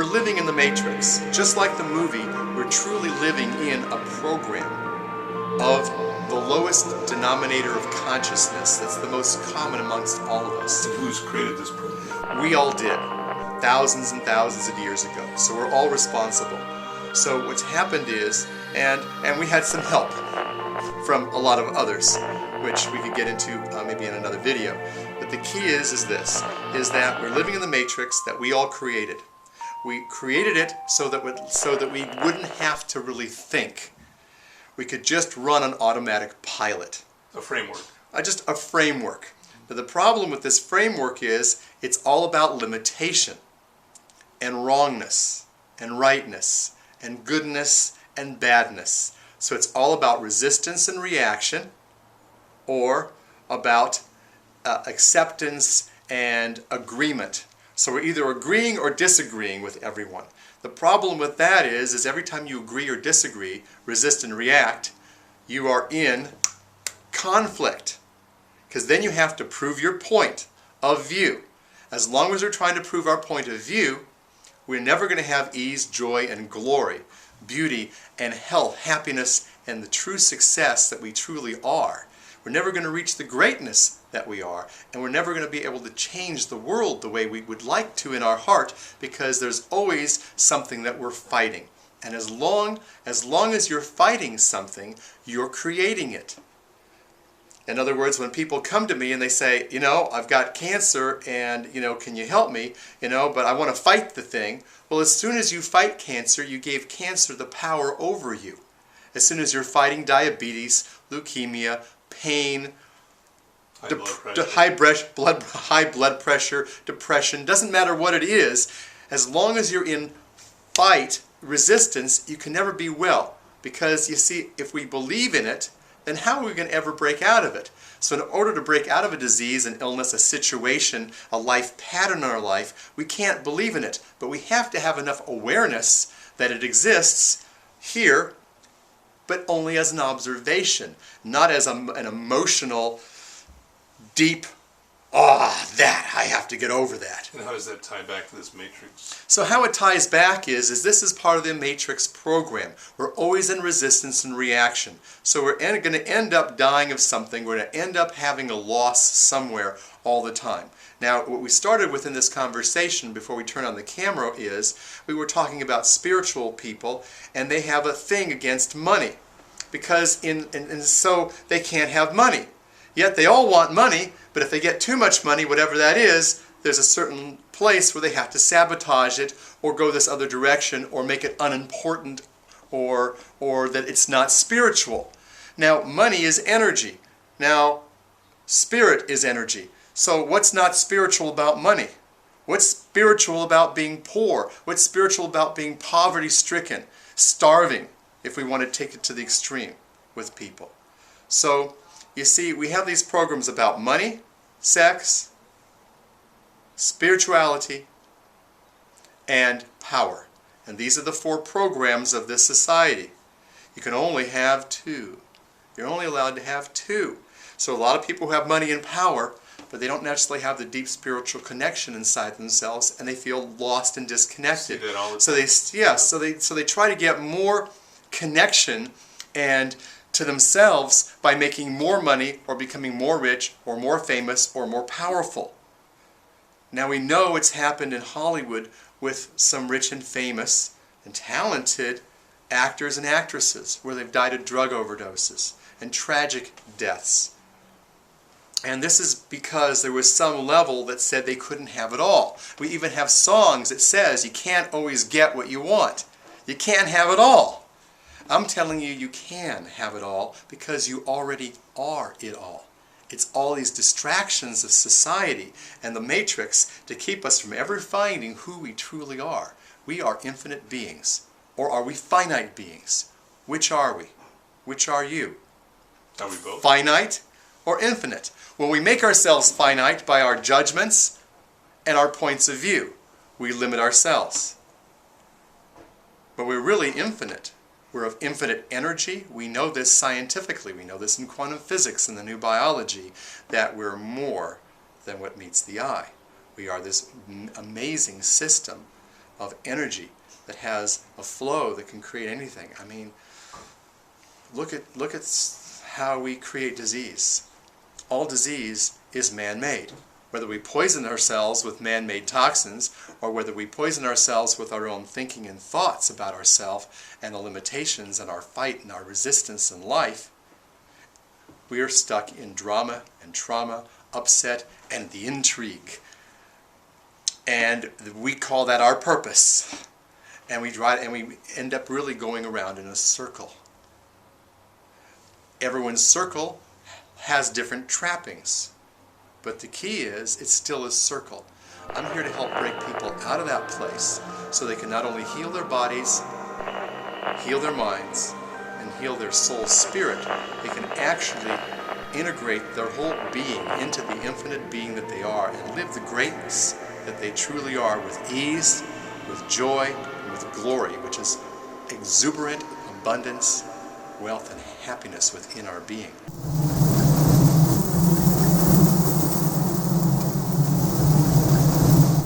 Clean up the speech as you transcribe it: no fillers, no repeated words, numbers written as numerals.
we're living in the Matrix. Just like the movie, we're truly living in a program of the lowest denominator of consciousness that's the most common amongst all of us. And who's created this program? We all did, thousands and thousands of years ago. So we're all responsible. So what's happened is, and we had some help from a lot of others, which we could get into maybe in another video. But the key is that we're living in the Matrix that we all created. We created it so that we wouldn't have to really think. We could just run an automatic pilot. A framework. Just a framework. Now the problem with this framework is it's all about limitation and wrongness and rightness and goodness and badness. So it's all about resistance and reaction, or about acceptance and agreement. So we're either agreeing or disagreeing with everyone. The problem with that is every time you agree or disagree, resist and react, you are in conflict. Because then you have to prove your point of view. As long as we're trying to prove our point of view, we're never going to have ease, joy, and glory, beauty, and health, happiness, and the true success that we truly are. We're never going to reach the greatness that we are, and we're never going to be able to change the world the way we would like to in our heart, because there's always something that we're fighting. And as long as you're fighting something, you're creating it. In other words, when people come to me and they say, I've got cancer and, can you help me, but I want to fight the thing. Well, as soon as you fight cancer, you gave cancer the power over you. As soon as you're fighting diabetes, leukemia, pain, high blood pressure, depression, doesn't matter what it is, as long as you're in fight, resistance, you can never be well. Because you see, if we believe in it, then how are we going to ever break out of it? So in order to break out of a disease, an illness, a situation, a life pattern in our life, we can't believe in it. But we have to have enough awareness that it exists here, but only as an observation, not as an emotional, deep, that, I have to get over that. And how does that tie back to this matrix? So how it ties back is this is part of the matrix program. We're always in resistance and reaction. So we're going to end up dying of something. We're going to end up having a loss somewhere all the time. Now, what we started with in this conversation before we turn on the camera is we were talking about spiritual people, and they have a thing against money. Because and so they can't have money. Yet they all want money, but if they get too much money, whatever that is, there's a certain place where they have to sabotage it or go this other direction or make it unimportant or that it's not spiritual. Now, money is energy. Now, spirit is energy. So what's not spiritual about money? What's spiritual about being poor? What's spiritual about being poverty-stricken, starving, if we want to take it to the extreme with people? So, you see, we have these programs about money, sex, spirituality, and power. And these are the 4 programs of this society. You can only have 2. You're only allowed to have 2. So a lot of people who have money and power, but they don't necessarily have the deep spiritual connection inside themselves, and they feel lost and disconnected. So they try to get more connection and to themselves by making more money or becoming more rich or more famous or more powerful. Now we know it's happened in Hollywood with some rich and famous and talented actors and actresses where they've died of drug overdoses and tragic deaths. And this is because there was some level that said they couldn't have it all. We even have songs that says you can't always get what you want. You can't have it all. I'm telling you, you can have it all because you already are it all. It's all these distractions of society and the matrix to keep us from ever finding who we truly are. We are infinite beings. Or are we finite beings? Which are we? Which are you? Are we both? Finite or infinite? Well, we make ourselves finite by our judgments and our points of view. We limit ourselves. But we're really infinite. We're of infinite energy. We know this scientifically. We know this in quantum physics and the new biology, that we're more than what meets the eye. We are this amazing system of energy that has a flow that can create anything. I mean, look at how we create disease. All disease is man-made. Whether we poison ourselves with man-made toxins, or whether we poison ourselves with our own thinking and thoughts about ourselves and the limitations and our fight and our resistance in life, we are stuck in drama and trauma, upset, and the intrigue. And we call that our purpose. And we end up really going around in a circle. Everyone's circle has different trappings. But the key is, it's still a circle. I'm here to help break people out of that place so they can not only heal their bodies, heal their minds, and heal their soul spirit, they can actually integrate their whole being into the infinite being that they are and live the greatness that they truly are with ease, with joy, and with glory, which is exuberant abundance, wealth, and happiness within our being.